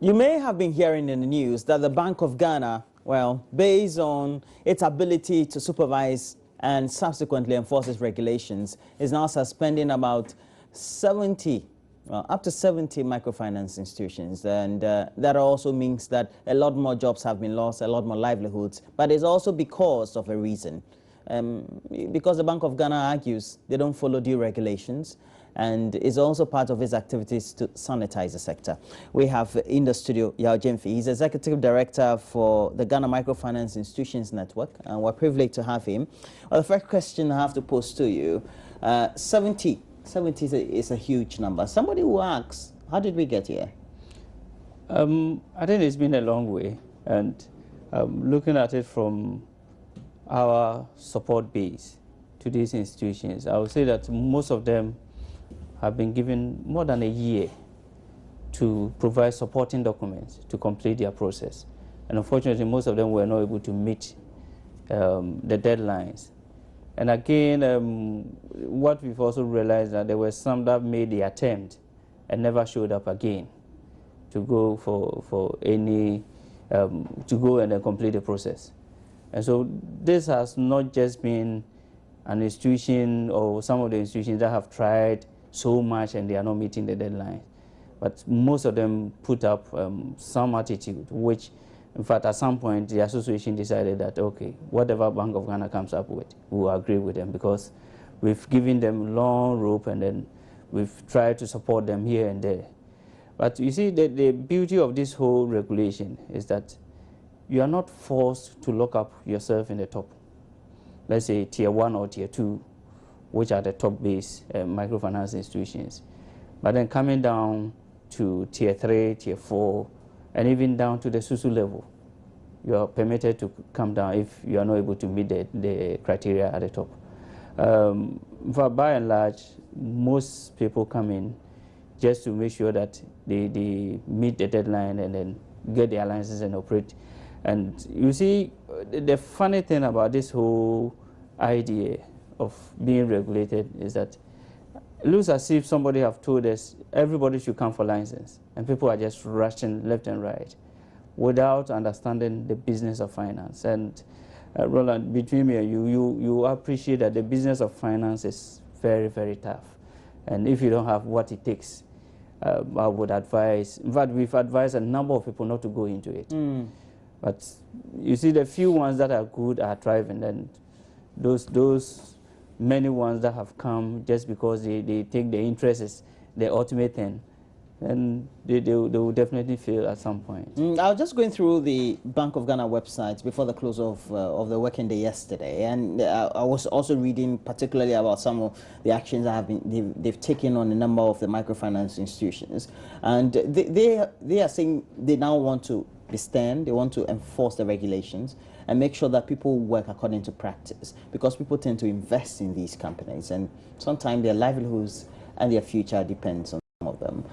You may have been hearing in the news that the Bank of Ghana, well, based on its ability to supervise and subsequently enforce its regulations, is now suspending about 70, well, up to 70 microfinance institutions. And that also means that a lot more jobs have been lost, a lot more livelihoods. But it's also because of a reason. Because the Bank of Ghana argues they don't follow due regulations, and is also part of his activities to sanitize the sector. We have in the studio Yao Jemfi. He's Executive Director for the Ghana Microfinance Institutions Network, and we're privileged to have him. Well, the first question I have to pose to you, 70 is a huge number. Somebody who asks, how did we get here? I think it's been a long way, and looking at it from our support base to these institutions, I would say that most of them have been given more than a year to provide supporting documents to complete their process. And unfortunately, most of them were not able to meet the deadlines. And again, what we've also realized that there were some that made the attempt and never showed up again to go for any, to go and then complete the process. And so this has not just been an institution or some of the institutions that have tried so much and they are not meeting the deadline. But most of them put up some attitude, which, in fact, at some point, the association decided that, okay, whatever Bank of Ghana comes up with, we will agree with them, because we've given them long rope and then we've tried to support them here and there. But you see, the beauty of this whole regulation is that you are not forced to lock up yourself in the top. Let's say tier 1 or tier 2, which are the top base microfinance institutions. But then coming down to tier 3, tier 4, and even down to the SUSU level, you are permitted to come down if you are not able to meet the criteria at the top. But by and large, most people come in just to make sure that they meet the deadline and then get their licenses and operate. And you see, the funny thing about this whole idea of being regulated is that it looks as if somebody have told us everybody should come for license, and people are just rushing left and right without understanding the business of finance. And Roland, between me and you appreciate that the business of finance is very, very tough. And if you don't have what it takes, I would advise, in fact, we've advised a number of people not to go into it. But you see, the few ones that are good are thriving, and those many ones that have come just because they think the interest is the ultimate thing, and they will definitely fail at some point. I was just going through the Bank of Ghana website before the close of the working day yesterday, and I was also reading particularly about some of the actions that they've taken on a number of the microfinance institutions, and they are saying they now want to be stern, they want to enforce the regulations and make sure that people work according to practice, because people tend to invest in these companies and sometimes their livelihoods and their future depends on some of them.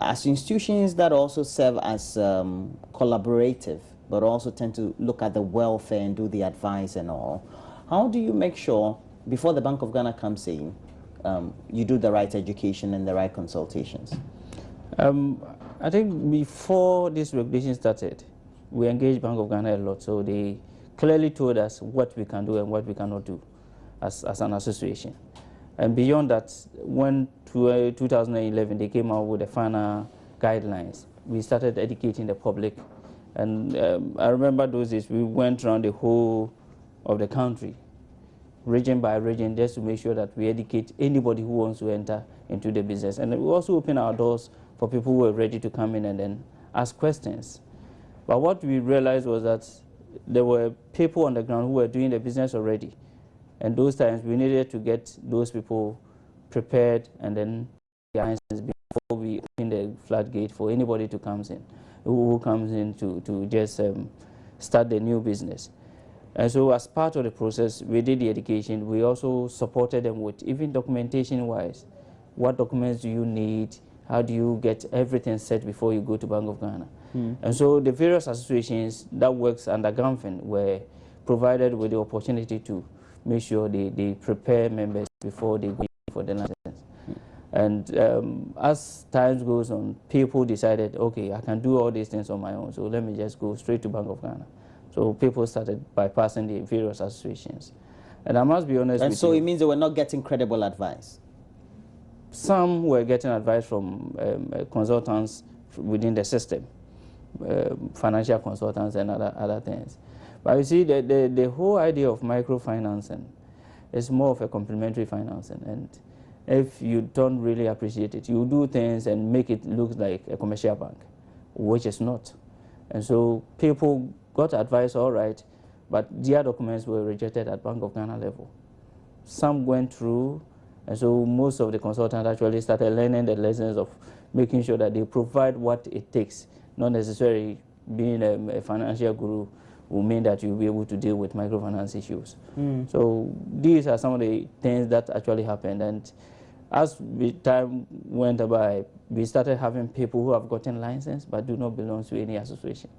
As institutions that also serve as collaborative, but also tend to look at the welfare and do the advice and all, how do you make sure before the Bank of Ghana comes in, you do the right education and the right consultations? I think before this regulation started, we engaged Bank of Ghana a lot, so they clearly told us what we can do and what we cannot do as an association. And beyond that, when 2011 they came out with the final guidelines, we started educating the public. And I remember those days we went around the whole of the country, region by region, just to make sure that we educate anybody who wants to enter into the business. And we also open our doors for people who are ready to come in and then ask questions. But what we realized was that there were people on the ground who were doing the business already. And those times we needed to get those people prepared and then before we open the floodgate for anybody to come in, who comes in to just start the new business. And so as part of the process, we did the education. We also supported them with even documentation-wise. What documents do you need? How do you get everything set before you go to Bank of Ghana? And so the various associations that works under GAMFIN were provided with the opportunity to make sure they prepare members before they go for the license. And as time goes on, people decided, okay, I can do all these things on my own, so let me just go straight to Bank of Ghana. So people started bypassing the various associations. And I must be honest with you. And so it means they were not getting credible advice? Some were getting advice from consultants within the system, financial consultants and other things. But you see, the whole idea of microfinancing is more of a complementary financing. And if you don't really appreciate it, you do things and make it look like a commercial bank, which is not. And so people got advice, all right, but their documents were rejected at Bank of Ghana level. Some went through, and so most of the consultants actually started learning the lessons of making sure that they provide what it takes, not necessarily being a financial guru will mean that you'll be able to deal with microfinance issues. So these are some of the things that actually happened. And as time went by, we started having people who have gotten license but do not belong to any association.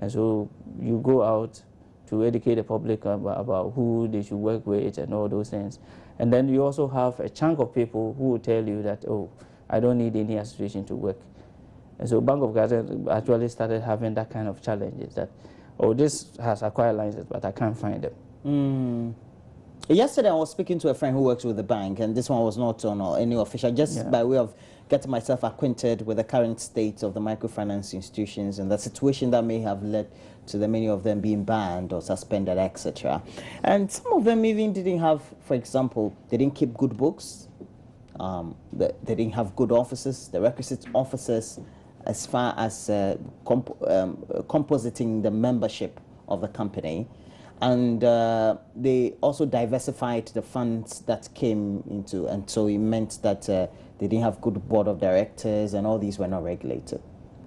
And so you go out to educate the public about who they should work with and all those things. And then you also have a chunk of people who will tell you that, oh, I don't need any association to work. And so Bank of Ghana actually started having that kind of challenges that, oh, this has acquired licenses, but I can't find them. Yesterday, I was speaking to a friend who works with the bank, and this one was not on any official, just by way of getting myself acquainted with the current state of the microfinance institutions and the situation that may have led to many of them being banned or suspended, etc. And some of them even didn't have, for example, they didn't keep good books, they didn't have good officers, the requisite officers, as far as compositing the membership of the company. And they also diversified the funds that came into, and so it meant that they didn't have good board of directors, and all these were not regulated.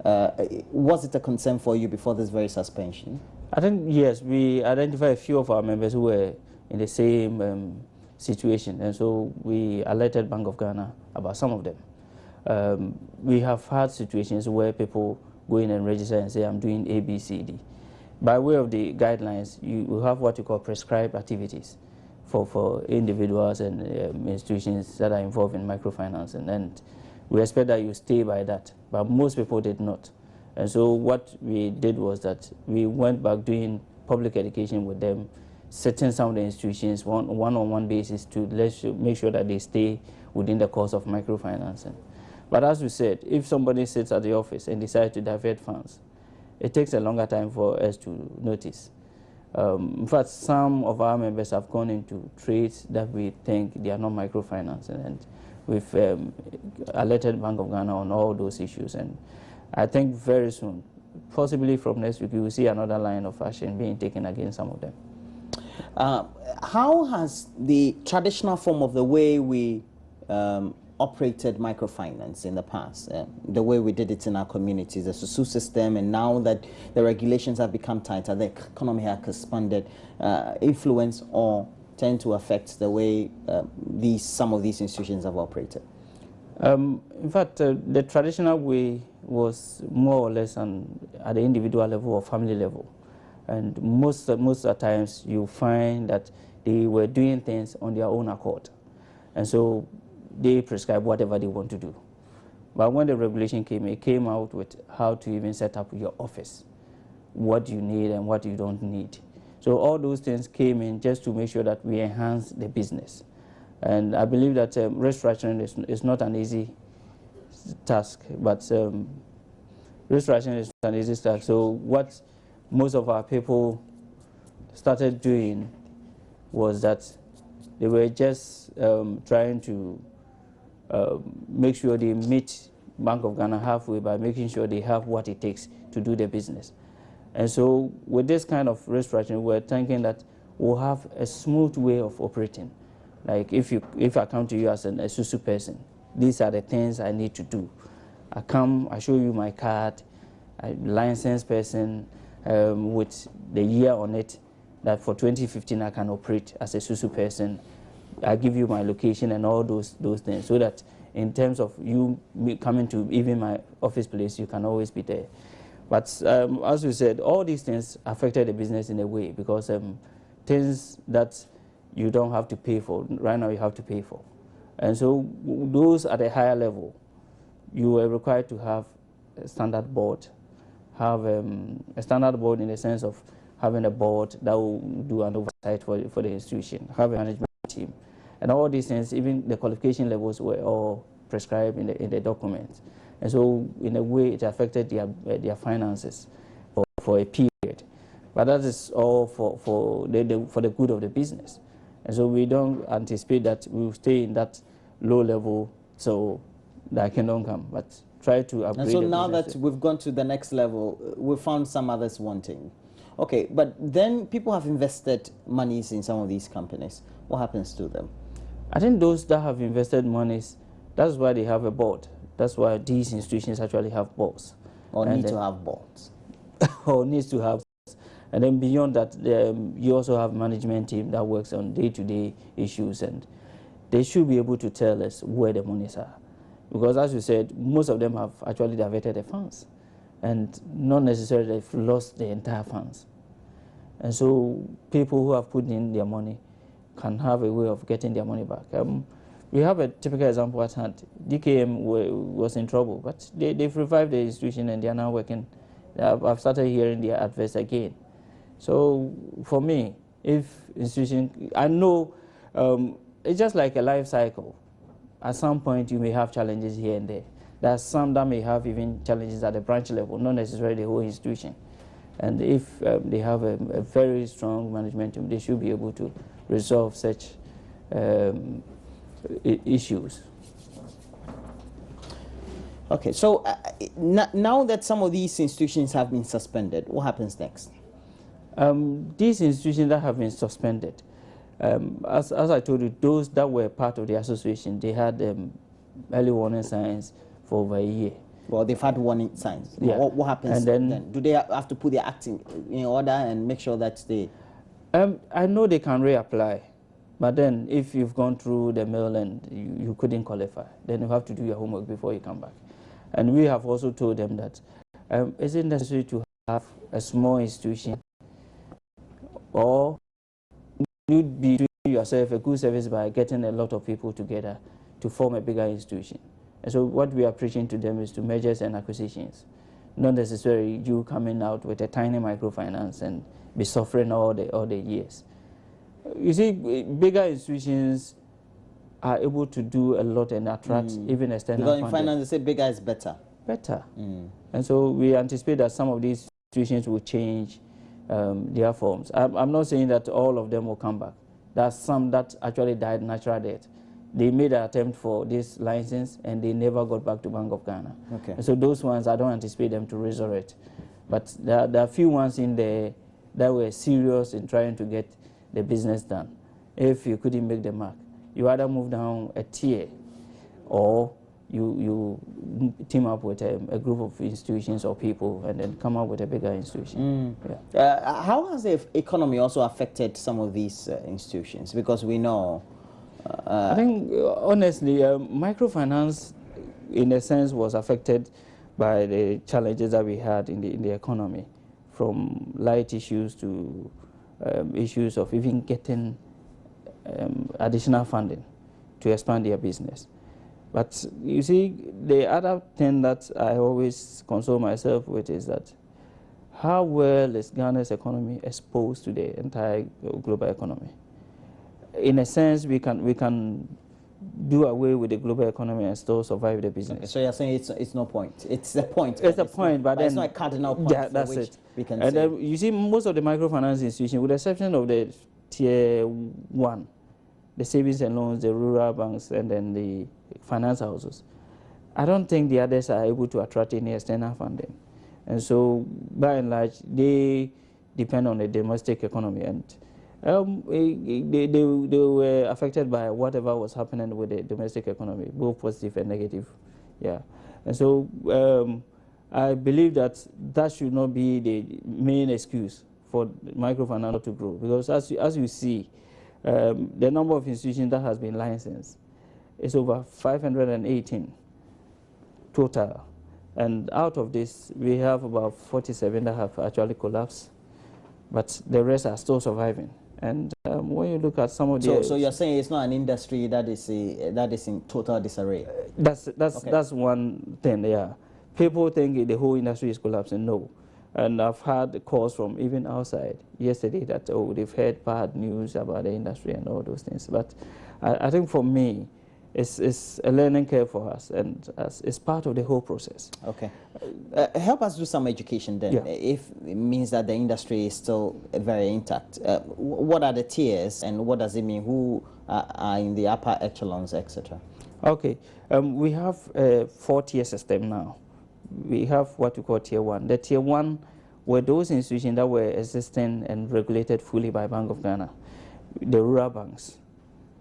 Was it a concern for you before this very suspension? I think, yes, we identified a few of our members who were in the same situation, and so we alerted Bank of Ghana about some of them. We have had situations where people go in and register and say, I'm doing A, B, C, D. By way of the guidelines, you will have what you call prescribed activities for individuals and institutions that are involved in microfinancing, and we expect that you stay by that, but most people did not. And so what we did was that we went back doing public education with them, setting some of the institutions one-on-one basis to make sure that they stay within the course of microfinancing. But as we said, if somebody sits at the office and decides to divert funds, it takes a longer time for us to notice. In fact, some of our members have gone into trades that we think they are not microfinancing, and we've alerted Bank of Ghana on all those issues. And I think very soon, possibly from next week, you will see another line of action being taken against some of them. How has the traditional form of the way we operated microfinance in the past, the way we did it in our communities, the SUSU system, and now that the regulations have become tighter, the economy has expanded, influence or tend to affect the way some of these institutions have operated? In fact, the traditional way was more or less at the individual level or family level. And most of the times you find that they were doing things on their own accord. And so they prescribe whatever they want to do. But when the regulation came, it came out with how to even set up your office, what you need and what you don't need. So all those things came in just to make sure that we enhance the business. And I believe that restructuring is not an easy task, but restructuring is an easy task. So what most of our people started doing was that they were just trying to make sure they meet Bank of Ghana halfway by making sure they have what it takes to do the business. And so with this kind of restructuring, we're thinking that we'll have a smooth way of operating. Like if I come to you as a SUSU person, these are the things I need to do. I come, I show you my card, I'm a licensed person with the year on it, that for 2015 I can operate as a SUSU person. I give you my location and all those things, so that in terms of you coming to even my office place, you can always be there. But as we said, all these things affected the business in a way, because things that you don't have to pay for, right now you have to pay for. And so those at a higher level, you were required to have a standard board, have a standard board in the sense of having a board that will do an oversight for the institution, have a management team. And all these things, even the qualification levels were all prescribed in the documents. And so in a way, it affected their finances for a period. But that is all for the good of the business. And so we don't anticipate that we will stay in that low level so that kingdom come, but try to upgrade. And so now that we've gone to the next level, we found some others wanting. Okay, but then people have invested monies in some of these companies. What happens to them? I think those that have invested monies, that's why they have a board. That's why these institutions actually have boards. Or need to have boards. Or needs to have. And then beyond that, you also have management team that works on day-to-day issues, and they should be able to tell us where the monies are. Because as you said, most of them have actually diverted the funds, and not necessarily they've lost the entire funds. And so people who have put in their money can have a way of getting their money back. We have a typical example at hand. DKM was in trouble, but they've revived the institution and they are now working. I've started hearing their adverts again. So for me, if institution, I know it's just like a life cycle. At some point, you may have challenges here and there. There are some that may have even challenges at the branch level, not necessarily the whole institution. And if they have a very strong management team, they should be able to resolve such issues. Okay, so now that some of these institutions have been suspended, what happens next? These institutions that have been suspended, as I told you, those that were part of the association, they had early warning signs for over a year. Well, they've had warning signs. Yeah. What happens and then? Do they have to put their acting in order and make sure that they... I know they can reapply, but then if you've gone through the mill and you couldn't qualify, then you have to do your homework before you come back. And we have also told them that is it necessary to have a small institution, or you'd be doing yourself a good service by getting a lot of people together to form a bigger institution. And so what we are preaching to them is to mergers and acquisitions, not necessarily you coming out with a tiny microfinance and be suffering all the years. You see, bigger institutions are able to do a lot and attract even external funding. Because in finance, they say bigger is better. Better. And so we anticipate that some of these institutions will change their forms. I'm not saying that all of them will come back. There are some that actually died natural death. They made an attempt for this license and they never got back to Bank of Ghana. Okay. And so those ones, I don't anticipate them to resurrect. But there are a few ones in there that were serious in trying to get the business done. If you couldn't make the mark, you either move down a tier or you team up with a group of institutions or people and then come up with a bigger institution. Yeah. How has the economy also affected some of these institutions? Because we know... I think, honestly, microfinance, in a sense, was affected by the challenges that we had in the economy, from light issues to issues of even getting additional funding to expand their business. But you see, the other thing that I always console myself with is that how well is Ghana's economy exposed to the entire global economy? In a sense, we can do away with the global economy and still survive the business. Okay, so you're saying it's no point. It's a point. It's a point, but then it's not a cardinal point. Yeah, that's it. We can and say. You see, most of the microfinance institutions, with the exception of the tier 1, the savings and loans, the rural banks, and then the finance houses, I don't think the others are able to attract any external funding. And so, by and large, they depend on the domestic economy, and they were affected by whatever was happening with the domestic economy, both positive and negative. Yeah. And so I believe that should not be the main excuse for microfinance not to grow, because as you see, the number of institutions that has been licensed is over 518 total. And out of this, we have about 47 that have actually collapsed, but the rest are still surviving. And when you look at some of the... So you're saying it's not an industry that is in total disarray? That's one thing, yeah. People think the whole industry is collapsing. No. And I've had calls from even outside yesterday that, oh, they've heard bad news about the industry and all those things. But I think for me, it's a learning curve for us, and it's part of the whole process. Okay. Help us do some education then, if it means that the industry is still very intact. What are the tiers, and what does it mean? Who are in the upper echelons, etc.? Okay. We have a 4-tier system now. We have what we call Tier 1. The Tier 1 were those institutions that were existing and regulated fully by Bank of Ghana, the rural banks,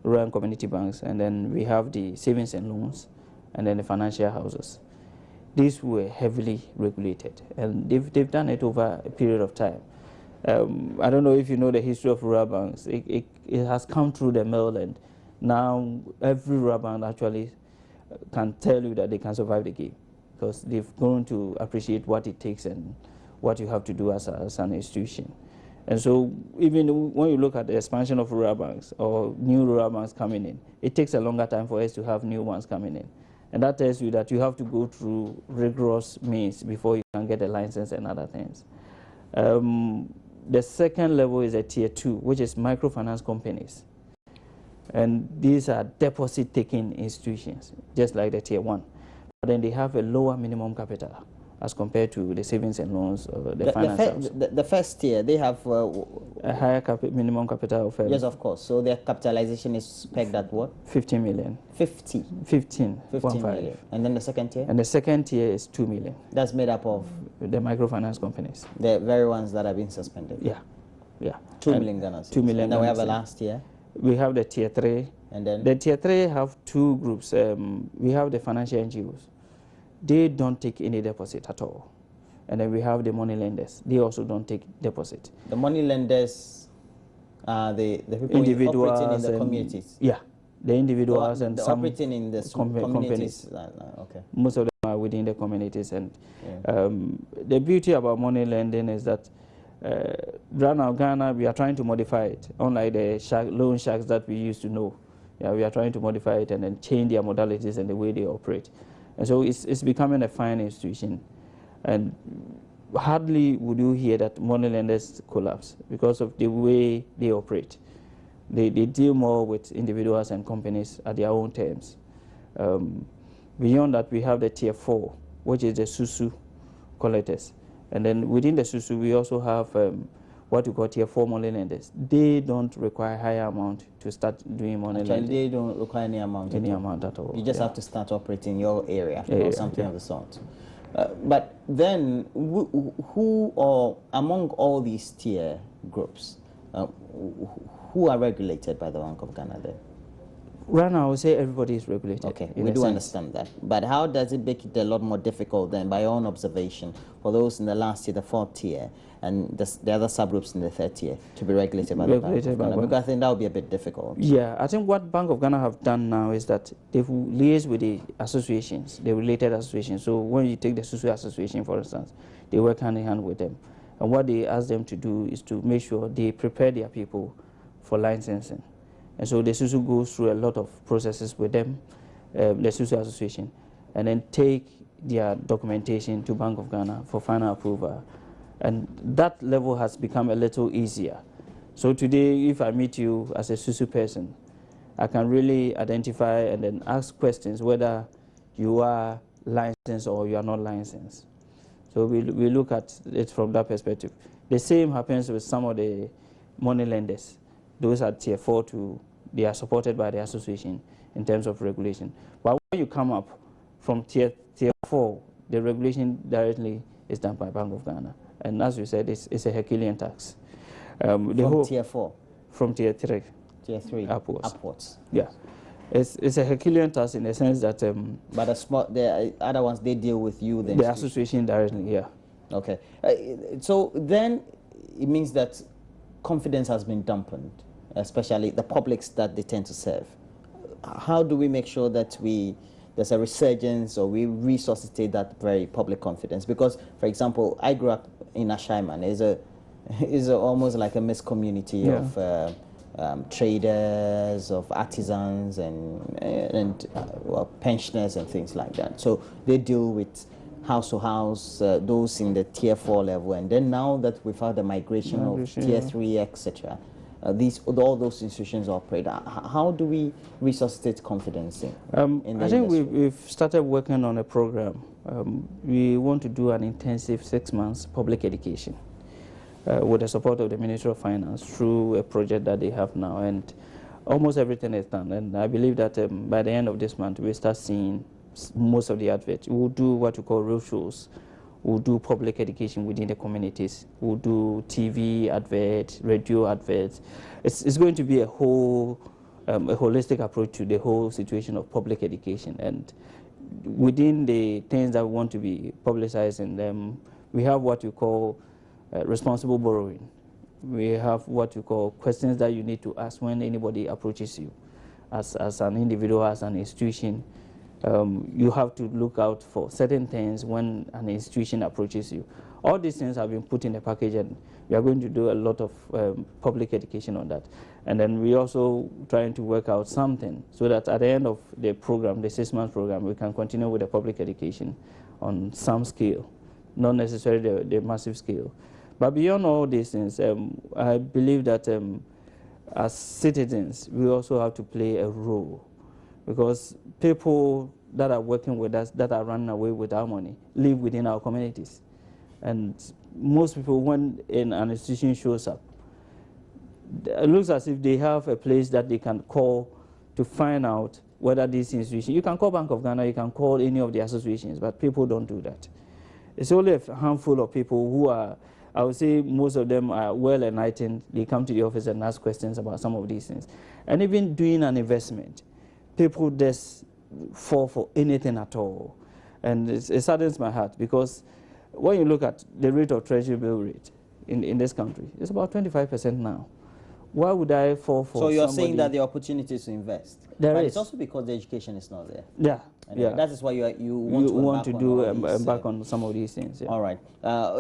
rural and community banks, and then we have the savings and loans, and then the financial houses. These were heavily regulated, and they've done it over a period of time. I don't know if you know the history of rural banks. It has come through the mill, and now every rural bank actually can tell you that they can survive the game, because they've grown to appreciate what it takes and what you have to do as an institution. And so even when you look at the expansion of rural banks or new rural banks coming in, it takes a longer time for us to have new ones coming in. And that tells you that you have to go through rigorous means before you can get a license and other things. The second level is a Tier 2, which is microfinance companies. And these are deposit-taking institutions, just like the Tier 1. But then they have a lower minimum capital as compared to the savings and loans or the finance. The first tier, they have a higher minimum capital of... yes, of course. So their capitalization is pegged at what? 15 million. 50? 15 million. And then the second tier? And the second tier is 2 million. That's made up of? The microfinance companies. The very ones that have been suspended? Yeah. Yeah. 2 million Ghana. 2 million. And then we have a last tier? We have the Tier 3. And then? The Tier 3 have two groups. We have the financial NGOs. They don't take any deposit at all. And then we have the money lenders. They also don't take deposit. The money lenders are the people operating in the communities? Yeah, the individuals and some operating in the communities. Okay. Most of them are within the communities. And the beauty about money lending is that right now Ghana, we are trying to modify it. Unlike the loan sharks that we used to know. Yeah, we are trying to modify it and then change their modalities and the way they operate. And so it's becoming a fine institution. And hardly would you hear that money lenders collapse because of the way they operate. They deal more with individuals and companies at their own terms. Beyond that, we have the Tier 4, which is the SUSU collectors. And then within the SUSU, we also have what we call Tier 4 money lenders. They don't require higher amount to start doing money lending. They don't require any amount. Any amount at all. You just have to start operating your area or something of the sort. But then, who or among all these tier groups, who are regulated by the Bank of Ghana then? Right now, I would say everybody is regulated. Okay, we do understand that. But how does it make it a lot more difficult then, by your own observation, for those in the last tier, the 4th tier, and the other subgroups in the 3rd tier, to be regulated by the Bank of Ghana? Because I think that would be a bit difficult. Yeah, I think what Bank of Ghana have done now is that they've liaised with the associations, the related associations. So when you take the Susu Association, for instance, they work hand in hand with them. And what they ask them to do is to make sure they prepare their people for licensing. And so the SUSU goes through a lot of processes with them, the SUSU Association, and then take their documentation to Bank of Ghana for final approval. And that level has become a little easier. So today, if I meet you as a SUSU person, I can really identify and then ask questions whether you are licensed or you are not licensed. So we look at it from that perspective. The same happens with some of the money lenders. Those are Tier 4 to, they are supported by the association in terms of regulation. But when you come up from tier 4, the regulation directly is done by Bank of Ghana. And as you said, it's a Herculean tax. From Tier 4? From Tier 3. Tier 3? Upwards. Yeah. It's a Herculean tax in the sense that... but the other ones, they deal with you then? The association directly, yeah. Okay. So then it means that confidence has been dampened, especially the publics that they tend to serve. How do we make sure that there's a resurgence or we resuscitate that very public confidence? Because, for example, I grew up in Ashaiman. It's almost like a mixed community of traders, of artisans, and well, pensioners and things like that. So they deal with house to house, those in the tier 4 level, and then now that we've had the migration of tier 3, etc. All those institutions operate. How do we resuscitate confidence in the I think industry? we've started working on a program. We want to do an intensive 6 months public education with the support of the Ministry of Finance through a project that they have now, and almost everything is done. And I believe that by the end of this month, we'll start seeing most of the adverts. We'll do what we call road shows. We'll do public education within the communities. We'll do TV adverts, radio adverts. It's going to be a whole, a holistic approach to the whole situation of public education. And within the things that we want to be publicizing, we have what we call responsible borrowing. We have what we call questions that you need to ask when anybody approaches you. As an individual, as an institution, you have to look out for certain things when an institution approaches you. All these things have been put in a package, and we are going to do a lot of public education on that. And then we're also trying to work out something so that at the end of the program, the 6-month program, we can continue with the public education on some scale, not necessarily the massive scale. But beyond all these things, I believe that as citizens, we also have to play a role, because people that are working with us, that are running away with our money, live within our communities. And most people, when an institution shows up, it looks as if they have a place that they can call to find out whether this institution, you can call Bank of Ghana, you can call any of the associations, but people don't do that. It's only a handful of people who are, I would say most of them are well enlightened. They come to the office and ask questions about some of these things. And even doing an investment, people just fall for anything at all. And it saddens my heart, because when you look at the rate of treasury bill rate in this country, it's about 25% now. Why would I fall for So you're somebody? saying that the opportunity to invest? There but is. It's also because the education is not there. Yeah. And yeah. That is why you want to embark on some of these things. Yeah. All right.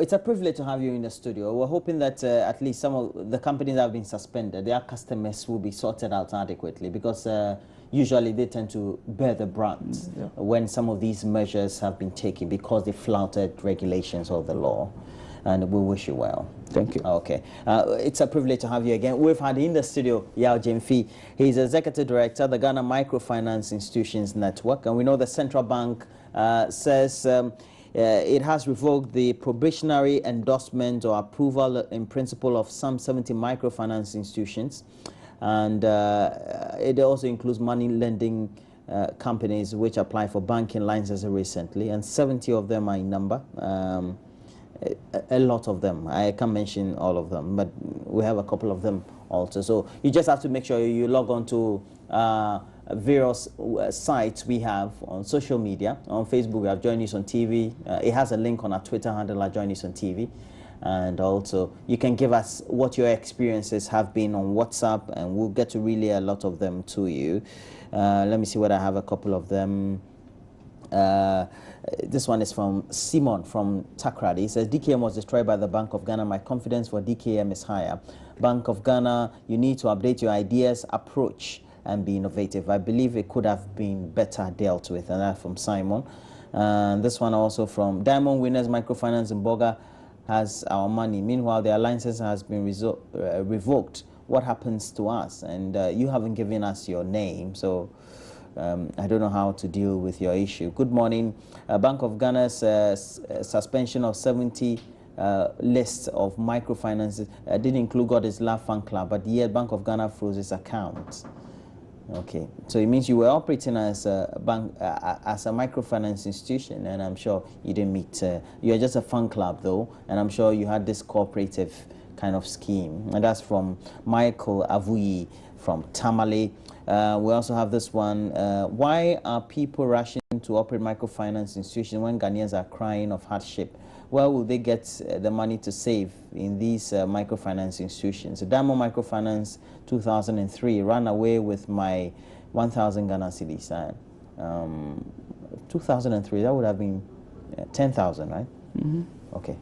It's a privilege to have you in the studio. We're hoping that at least some of the companies that have been suspended, their customers will be sorted out adequately, because usually they tend to bear the brunt when some of these measures have been taken, because they flouted regulations of the law. And we wish you well. Thank you. Okay. It's a privilege to have you again. We've had in the studio Yao Jemfi. He's Executive Director of the Ghana Microfinance Institutions Network. And we know the central bank says it has revoked the probationary endorsement or approval in principle of some 70 microfinance institutions. And it also includes money lending companies which applied for banking licenses recently. And 70 of them are in number. A lot of them. I can't mention all of them, but we have a couple of them also. So you just have to make sure you log on to various sites we have on social media. On Facebook, we have Join News on TV. It has a link on our Twitter handle at Join News on TV. And also, you can give us what your experiences have been on WhatsApp, and we'll get to relay a lot of them to you. Let me see whether I have a couple of them. This one is from Simon from Takrady. He says, DKM was destroyed by the Bank of Ghana. My confidence for DKM is higher. Bank of Ghana, you need to update your ideas, approach, and be innovative. I believe it could have been better dealt with. And that's from Simon. And this one also from Diamond Winners Microfinance in Boga has our money. Meanwhile, their license has been revoked. What happens to us? And you haven't given us your name, so I don't know how to deal with your issue. Good morning. Bank of Ghana's suspension of 70 lists of microfinances didn't include God's Love Fan Club, but yet Bank of Ghana froze its account. Okay, so it means you were operating as a bank, as a microfinance institution, and I'm sure you didn't meet. You're just a fan club, though, and I'm sure you had this cooperative kind of scheme. And that's from Michael Avuyi from Tamale. We also have this one. Why are people rushing to operate microfinance institutions when Ghanaians are crying of hardship? Where will they get the money to save in these microfinance institutions? Diamond Microfinance 2003 ran away with my 1,000 Ghana cedis. 2003, that would have been 10,000, right? Mm-hmm. Okay.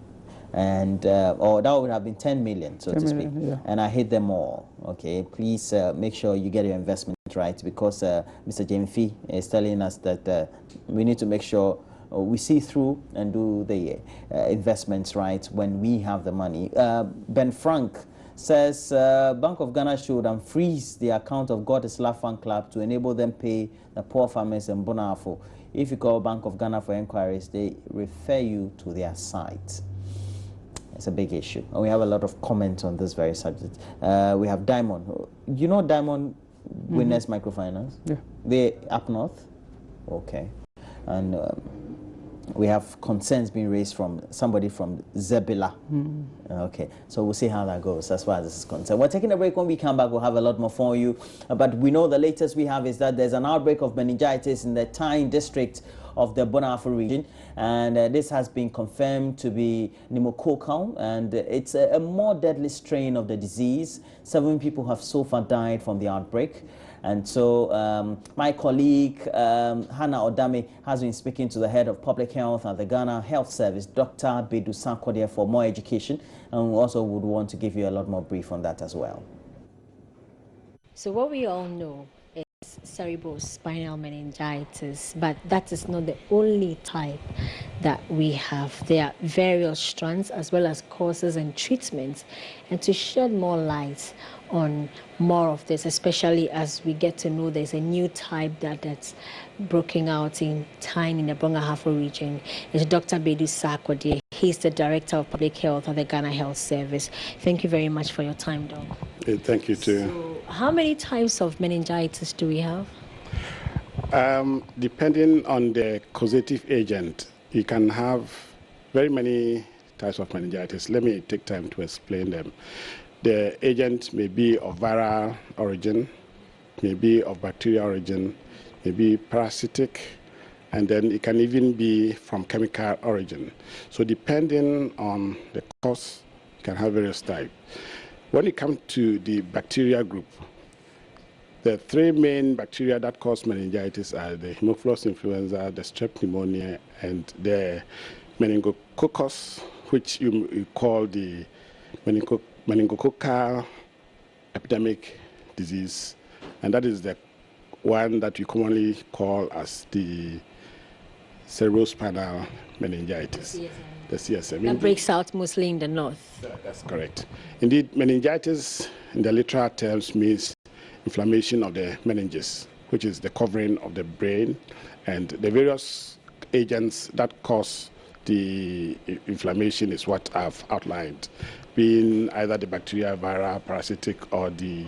and or that would have been 10 million, so 10 to million, speak. yeah. And I hit them all. Okay, please make sure you get your investment right, because Mr. Jamie Fee is telling us that we need to make sure we see through and do the investments right when we have the money. Ben Frank says Bank of Ghana should unfreeze the account of God is Love Fan Club to enable them pay the poor farmers in Bonafo. If you call Bank of Ghana for inquiries, they refer you to their site. It's a big issue, and we have a lot of comments on this very subject. We have Diamond. You know Diamond Winners Microfinance? Yeah. They up north? Okay. And we have concerns being raised from somebody from Zebila. Okay, so we'll see how that goes as far as this is concerned. We're taking a break. When we come back, we'll have a lot more for you. But we know the latest we have is that there's an outbreak of meningitis in the Tyne district of the Bonafo region, and this has been confirmed to be pneumococcal, and it's a more deadly strain of the disease. 7 people have so far died from the outbreak. And so my colleague, Hannah Odame, has been speaking to the head of public health at the Ghana Health Service, Dr. Bedu Sarkodie, for more education. And we also would want to give you a lot more brief on that as well. So what we all know is cerebrospinal meningitis, but that is not the only type that we have. There are various strands as well as causes and treatments. And to shed more light on more of this, especially as we get to know there's a new type that's broken out in Tyne in the Bonafo region, is Dr. Bedu Sarkodie. He's the Director of Public Health at the Ghana Health Service. Thank you very much for your time, Doc. Thank you, too. So, how many types of meningitis do we have? Depending on the causative agent, you can have very many types of meningitis. Let me take time to explain them. The agent may be of viral origin, may be of bacterial origin, may be parasitic, and then it can even be from chemical origin. So depending on the cause, you can have various types. When it comes to the bacteria group, the 3 main bacteria that cause meningitis are the Haemophilus influenza, the strep pneumonia, and the meningococcus, which you call the meningococcal epidemic disease, and that is the one that you commonly call as the cerebrospinal meningitis, the CSM. That breaks out mostly in the north. That's correct. Indeed, meningitis in the literal terms means inflammation of the meninges, which is the covering of the brain, and the various agents that cause the inflammation is what I've outlined, being either the bacteria, viral, parasitic, or the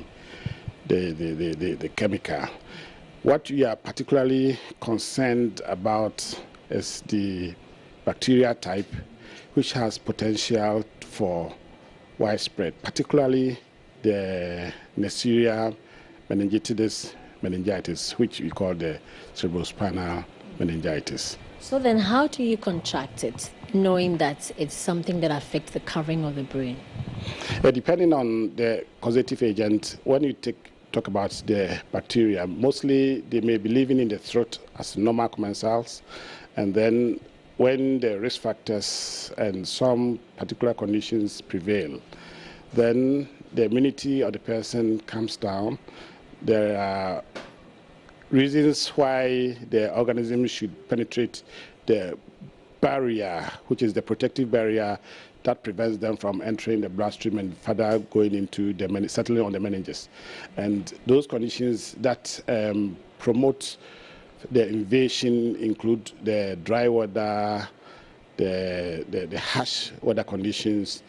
chemical. What we are particularly concerned about is the bacteria type, which has potential for widespread, particularly the Neisseria meningitidis meningitis, which we call the cerebrospinal meningitis. So then how do you contract it, knowing that it's something that affects the covering of the brain? Depending on the causative agent, when you talk about the bacteria, mostly they may be living in the throat as normal commensals, and then when the risk factors and some particular conditions prevail, then the immunity of the person comes down. There are reasons why the organism should penetrate the barrier, which is the protective barrier that prevents them from entering the bloodstream and further going into the settling on the meninges. And those conditions that promote the invasion include the dry weather, the harsh weather conditions,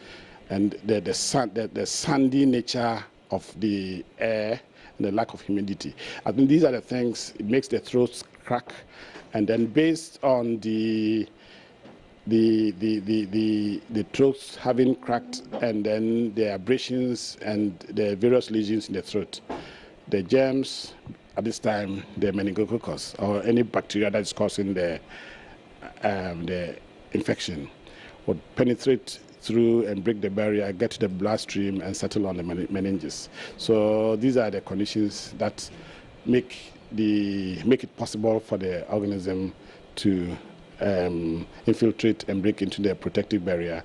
and the sandy nature of the air, and the lack of humidity. I think these are the things. It makes the throat crack, and then based on the throat having cracked, and then the abrasions and the various lesions in the throat, the germs at this time, the meningococcus or any bacteria that is causing the infection, would penetrate through and break the barrier, get to the bloodstream, and settle on the meninges. So these are the conditions that make it possible for the organism to infiltrate and break into the protective barrier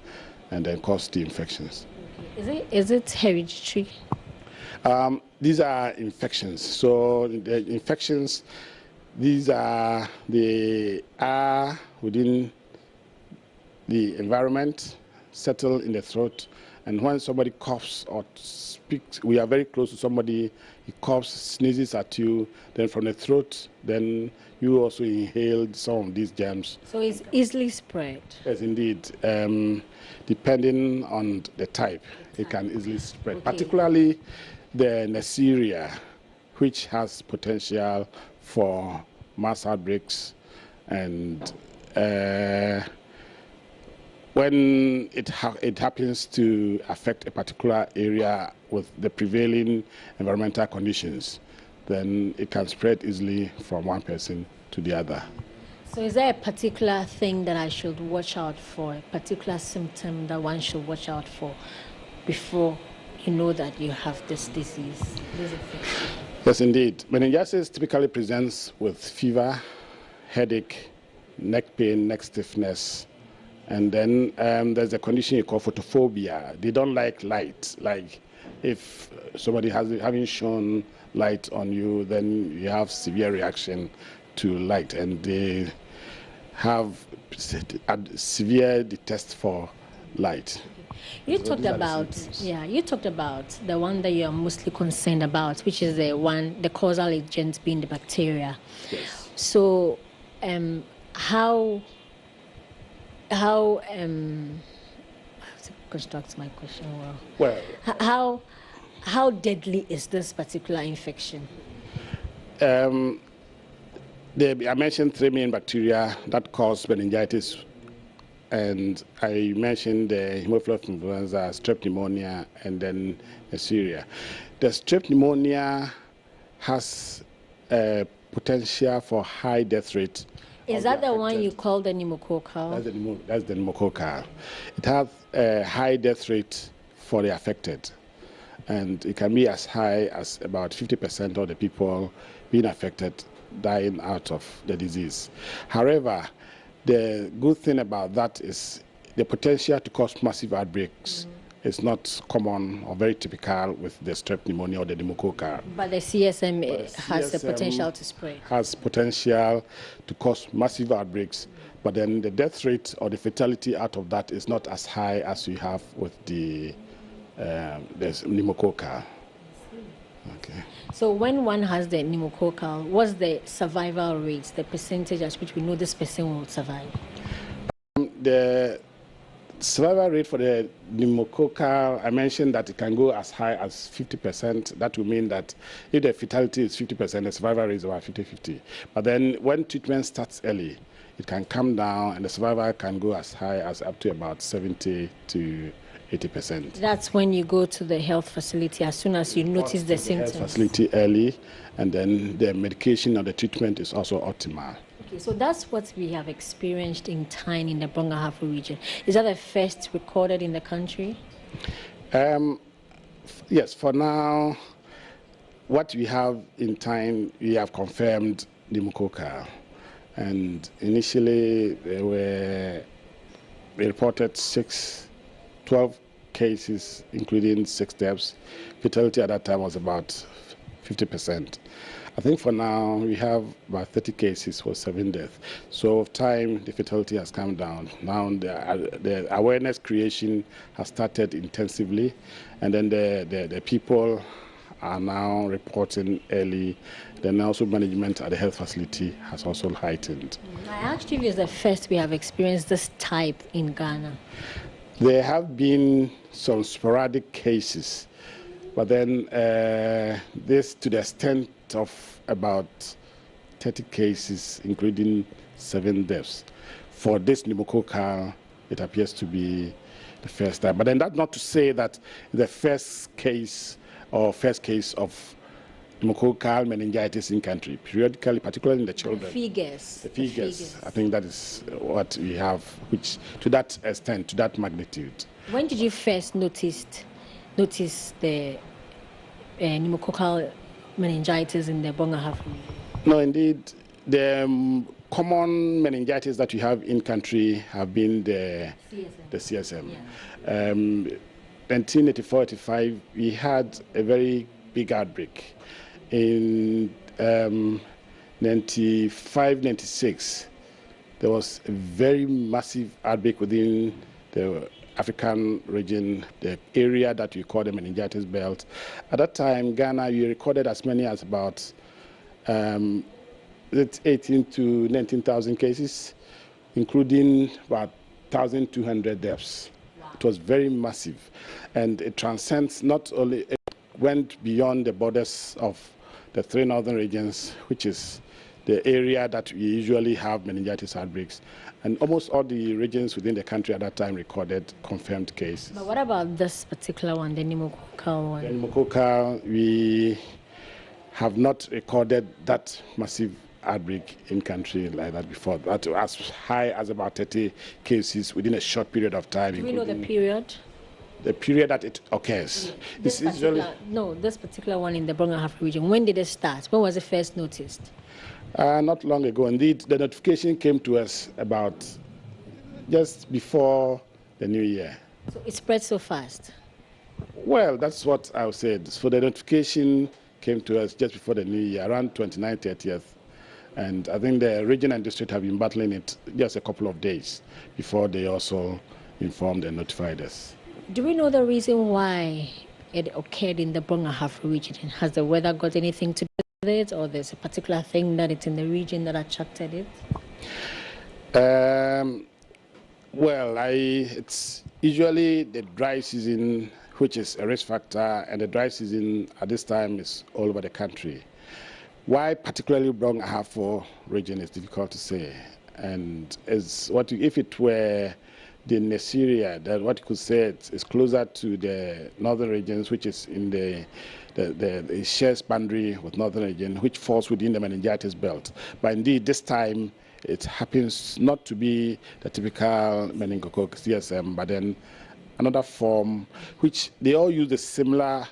and then cause the infections. Is it hereditary? These are infections. So the infections, they are within the environment, settle in the throat, and when somebody coughs or speaks, we are very close to somebody, he coughs, sneezes at you, then from the throat, then you also inhaled some of these germs. So it's easily spread? Yes, indeed. Depending on the type, it can easily spread, particularly the Neisseria, which has potential for mass outbreaks, and when it happens to affect a particular area with the prevailing environmental conditions, then it can spread easily from one person to the other. So is there a particular thing that I should watch out for, a particular symptom that one should watch out for before you know that you have this disease, this infection? Yes, indeed. Meningitis typically presents with fever, headache, neck pain, neck stiffness, and then there's a condition you call photophobia. They don't like light. Like if somebody having shown light on you, then you have severe reaction to light, and they have a severe detest for light. You talked about the one that you are mostly concerned about, which is the causal agent being the bacteria. Yes. So, how to construct my question well? Well, how deadly is this particular infection? I mentioned 3 main bacteria that cause meningitis, and I mentioned the Haemophilus influenza, strep pneumonia, and then Neisseria. The strep pneumonia has a potential for high death rate. Is that the one you call the pneumococcal? That's the pneumococcal. It has a high death rate for the affected, and it can be as high as about 50% of the people being affected dying out of the disease. However, the good thing about that is the potential to cause massive outbreaks is not common or very typical with the strep pneumonia or the pneumococcal. But the CSM has the potential to spread. Has potential to cause massive outbreaks, but then the death rate or the fatality out of that is not as high as we have with the pneumococcal. Okay. So when one has the pneumococcal, what's the survival rate, the percentage at which we know this person will survive? The survival rate for the pneumococcal, I mentioned that it can go as high as 50%. That will mean that if the fatality is 50%, the survival rate is about 50-50. But then when treatment starts early, it can come down and the survival can go as high as up to about 70 to 80%. That's when you go to the health facility as soon as you notice the symptoms. Health facility early, and then the medication or the treatment is also optimal. Okay, so that's what we have experienced in Tyne in the Brong-Ahafo region. Is that the first recorded in the country? Yes, for now, what we have in Tyne, we have confirmed pneumococcal. And initially, we reported 12 cases, including 6 deaths. Fatality at that time was about 50%. I think for now, we have about 30 cases for 7 deaths. So with time, the fatality has come down. Now the awareness creation has started intensively, and then the people are now reporting early. Then also management at the health facility has also heightened. I asked you if it's the first we have experienced this type in Ghana. There have been some sporadic cases, but then this to the extent of about 30 cases, including 7 deaths. For this pneumococcal, it appears to be the first time. But then that's not to say that the first case of pneumococcal meningitis in country. Periodically, particularly in the children. The figures. I think that is what we have, which to that extent, to that magnitude. When did you first notice the pneumococcal meningitis in the Brong-Ahafo? No, indeed, the common meningitis that you have in country have been the CSM. Yeah. 1984-85, we had a very big outbreak. In 95-96, there was a very massive outbreak within the African region, the area that we call the meningitis belt. At that time, Ghana, we recorded as many as about 18 to 19,000 cases, including about 1,200 deaths. Wow. It was very massive, and it transcends not only, it went beyond the borders of the three northern regions, which is the area that we usually have meningitis outbreaks. And almost all the regions within the country at that time recorded confirmed cases. But what about this particular one, the pneumococcal one? The pneumococcal, we have not recorded that massive outbreak in country like that before. That as high as about 30 cases within a short period of time. Do we know the period? The period that it occurs. This particular one in the Brong-Ahafo region, when did it start? When was it first noticed? Not long ago. Indeed, the notification came to us about just before the new year. So it spread so fast? Well, that's what I said. So the notification came to us just before the new year, around 29th, 30th. And I think the region and district have been battling it just a couple of days before they also informed and notified us. Do we know the reason why it occurred in the Brong-Ahafo region? Has the weather got anything to do with it, or there's a particular thing that it's in the region that attracted it? Well, it's usually the dry season, which is a risk factor, and the dry season at this time is all over the country. Why particularly Brong-Ahafo region is difficult to say, and if it were the Nasiria, then what you could say is closer to the northern regions, which is in the shares boundary with northern region, which falls within the meningitis belt. But indeed, this time it happens not to be the typical meningococcus CSM, but then another form, which they all use the similar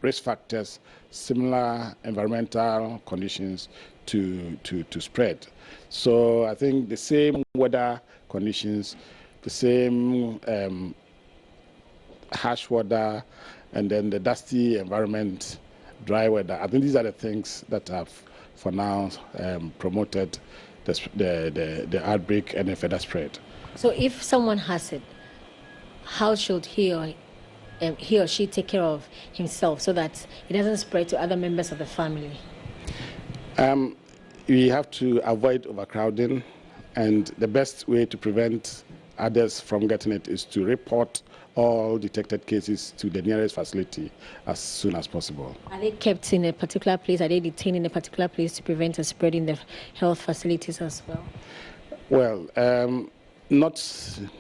risk factors, similar environmental conditions to spread. So I think the same weather conditions, the same harsh weather, and then the dusty environment, dry weather. I think these are the things that have, for now, promoted the outbreak and the further spread. So if someone has it, how should he or she take care of himself so that it doesn't spread to other members of the family? We have to avoid overcrowding, and the best way to prevent others from getting it is to report all detected cases to the nearest facility as soon as possible. Are they kept in a particular place? Are they detained in a particular place to prevent a spread in the health facilities as well? Well,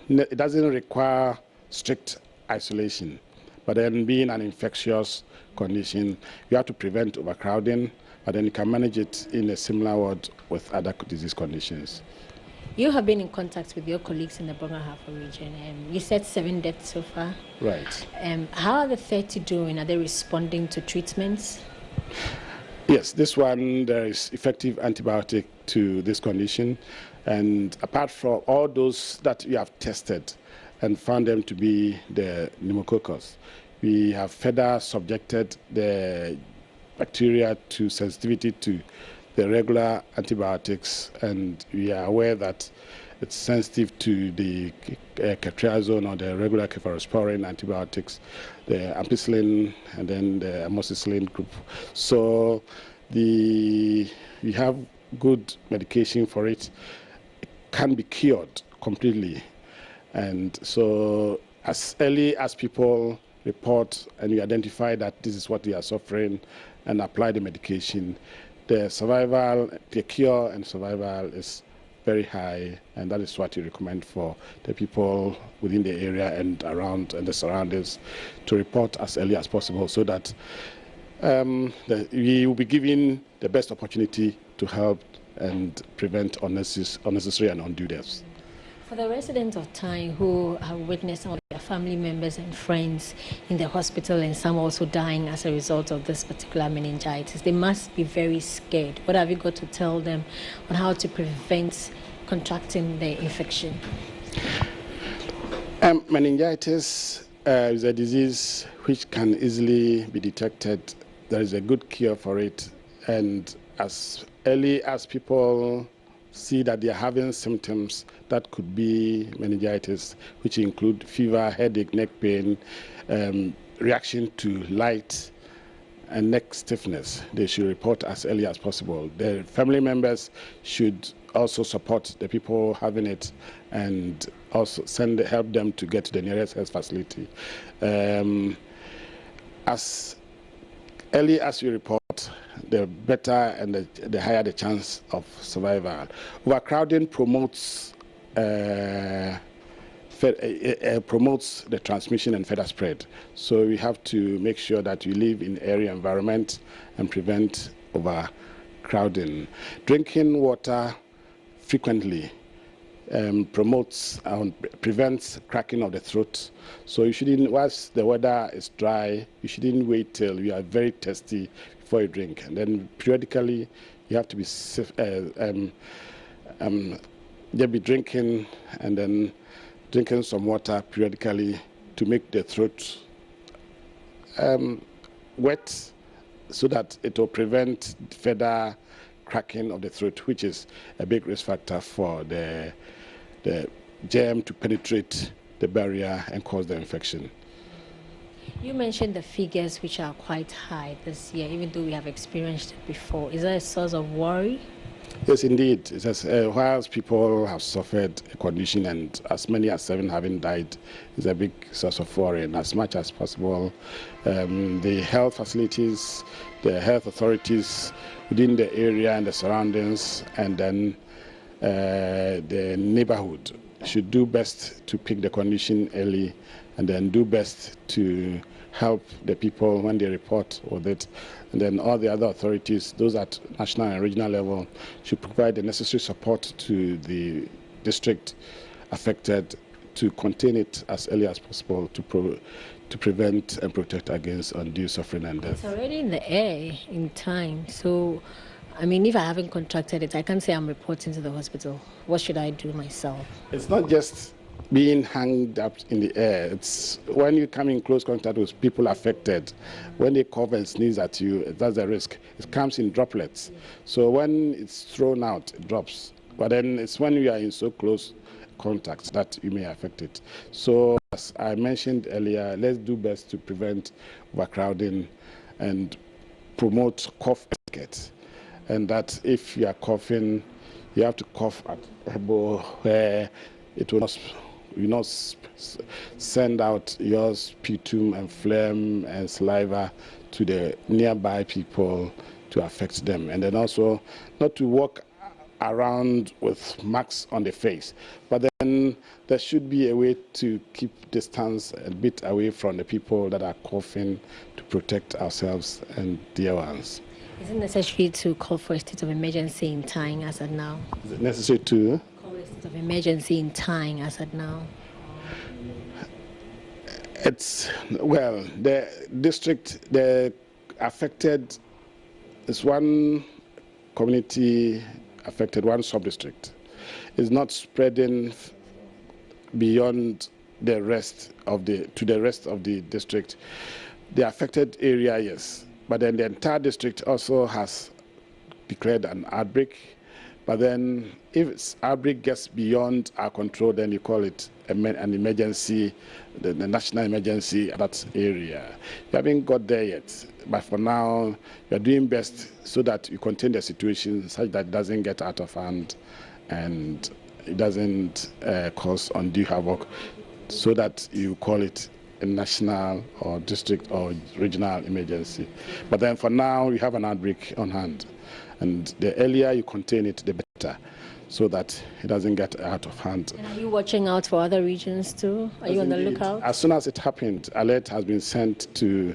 it doesn't require strict isolation, but then being an infectious condition, you have to prevent overcrowding, but then you can manage it in a similar ward with other disease conditions. You have been in contact with your colleagues in the Brong-Ahafo region. You said 7 deaths so far. Right. How are the 30 doing? Are they responding to treatments? Yes, this one, there is effective antibiotic to this condition. And apart from all those that we have tested and found them to be the pneumococcus, we have further subjected the bacteria to sensitivity to the regular antibiotics, and we are aware that it's sensitive to the ceftriaxone or the regular cephalosporin antibiotics, the ampicillin, and then the amoxicillin group. So we have good medication for it. It can be cured completely. And so as early as people report and you identify that this is what they are suffering and apply the medication, the cure and survival is very high, and that is what you recommend for the people within the area and around and the surroundings to report as early as possible, so that we will be given the best opportunity to help and prevent unnecessary and undue deaths. For the residents of Tyne who have witnessed some of their family members and friends in the hospital, and some also dying as a result of this particular meningitis. They must be very scared. What have you got to tell them on how to prevent contracting the infection? Meningitis is a disease which can easily be detected. There is a good cure for it, and as early as people see that they are having symptoms that could be meningitis, which include fever, headache, neck pain, reaction to light, and neck stiffness, they should report as early as possible. Their family members should also support the people having it and also help them to get to the nearest health facility. As early as you report, the better and the higher the chance of survival. Overcrowding promotes the transmission and further spread. So we have to make sure that we live in area environment and prevent overcrowding. Drinking water frequently prevents cracking of the throat. So you shouldn't, whilst the weather is dry, you shouldn't wait till you are very thirsty before you drink. And then periodically, you have to be drinking, and then drinking some water periodically to make the throat wet, so that it will prevent further cracking of the throat, which is a big risk factor for the germ to penetrate the barrier and cause the infection. You mentioned the figures, which are quite high this year, even though we have experienced it before. Is that a source of worry? Yes, indeed. It has, whilst people have suffered a condition and as many as 7 having died, is a big source of worry. And as much as possible, the health facilities, the health authorities within the area and the surroundings, and then the neighborhood should do best to pick the condition early, and then do best to help the people when they report with it. And then all the other authorities, those at national and regional level, should provide the necessary support to the district affected to contain it as early as possible to prevent and protect against undue suffering and death. It's already in the air in time. So, I mean, if I haven't contracted it, I can't say I'm reporting to the hospital. What should I do myself? It's not just being hanged up in the air. It's when you come in close contact with people affected, when they cough and sneeze at you, that's the risk. It comes in droplets. So when it's thrown out, it drops. But then it's when you are in so close contact that you may affect it. So as I mentioned earlier, let's do best to prevent overcrowding and promote cough etiquette. And that if you are coughing, you have to cough at elbow where it will not send out your sputum and phlegm and saliva to the nearby people to affect them. And then also not to walk around with marks on the face. But then there should be a way to keep distance a bit away from the people that are coughing to protect ourselves and dear ones. Is it necessary to call for a state of emergency in time as at now? Is it necessary to call a state of emergency in time as at now? It's, well, the district, the affected is one community affected, one sub-district. It's not spreading beyond the rest of the district. The affected area, yes, but then the entire district also has declared an outbreak. But then if its outbreak gets beyond our control, then you call it an emergency, the national emergency at that area. You haven't got there yet, but for now, you're doing best so that you contain the situation such that it doesn't get out of hand and it doesn't cause undue havoc, so that you call it a national or district or regional emergency. But then for now, you have an outbreak on hand. And the earlier you contain it, the better, so that it doesn't get out of hand. And are you watching out for other regions too? Are you on the lookout? As soon as it happened, alert has been sent to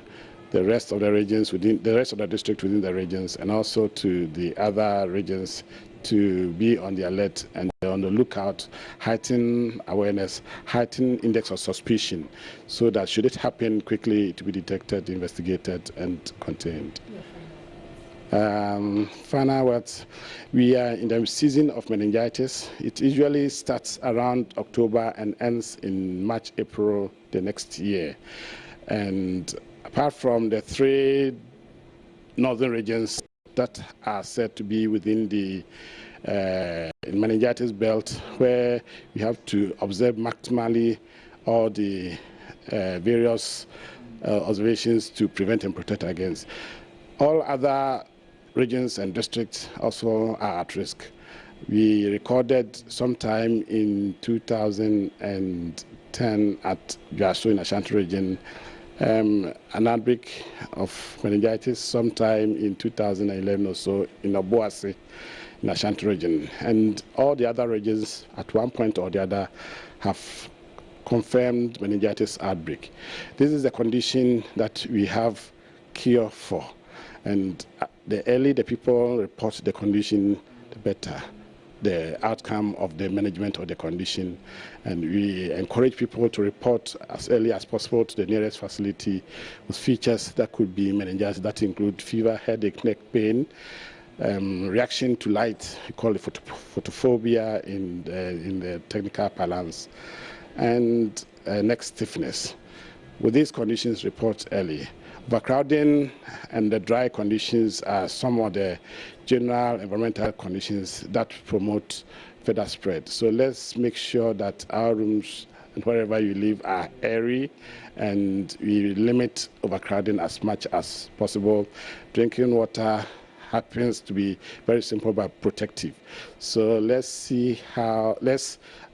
the rest of the regions within the rest of the district within the regions, and also to the other regions to be on the alert and on on the lookout, heighten awareness, heighten index of suspicion, so that should it happen quickly, to be detected, investigated, and contained. Final words, we are in the season of meningitis. It usually starts around October and ends in March, April the next year. And apart from the 3 northern regions that are said to be within the meningitis belt, where we have to observe maximally all the various observations to prevent and protect against. All other regions and districts also are at risk. We recorded sometime in 2010 at Biaso in Ashanti region an outbreak of meningitis, sometime in 2011 or so in Obuasi in Ashanti region. And all the other regions at one point or the other have confirmed meningitis outbreak. This is a condition that we have cure for. And the earlier the people report the condition, the better the outcome of the management of the condition. And we encourage people to report as early as possible to the nearest facility with features that could be meningitis, that include fever, headache, neck pain, reaction to light, we call it photophobia in the technical parlance, and neck stiffness. With these conditions, report early. Overcrowding and the dry conditions are some of the general environmental conditions that promote further spread. So let's make sure that our rooms and wherever you live are airy, and we limit overcrowding as much as possible. Drinking water happens to be very simple but protective. So let's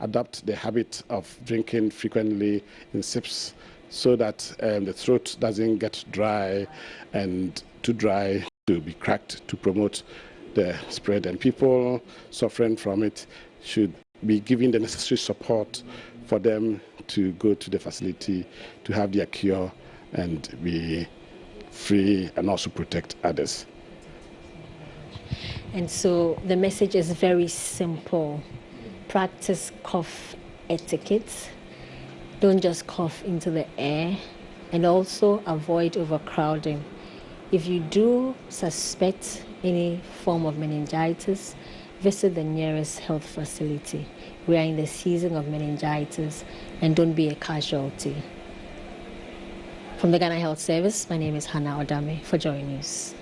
adopt the habit of drinking frequently in sips, so that the throat doesn't get dry and too dry to be cracked, to promote the spread. And people suffering from it should be given the necessary support for them to go to the facility to have their cure and be free and also protect others. And so the message is very simple. Practice cough etiquette. Don't just cough into the air, and also avoid overcrowding. If you do suspect any form of meningitis, visit the nearest health facility. We are in the season of meningitis, and don't be a casualty. From the Ghana Health Service, my name is Hannah Odame for Joy News.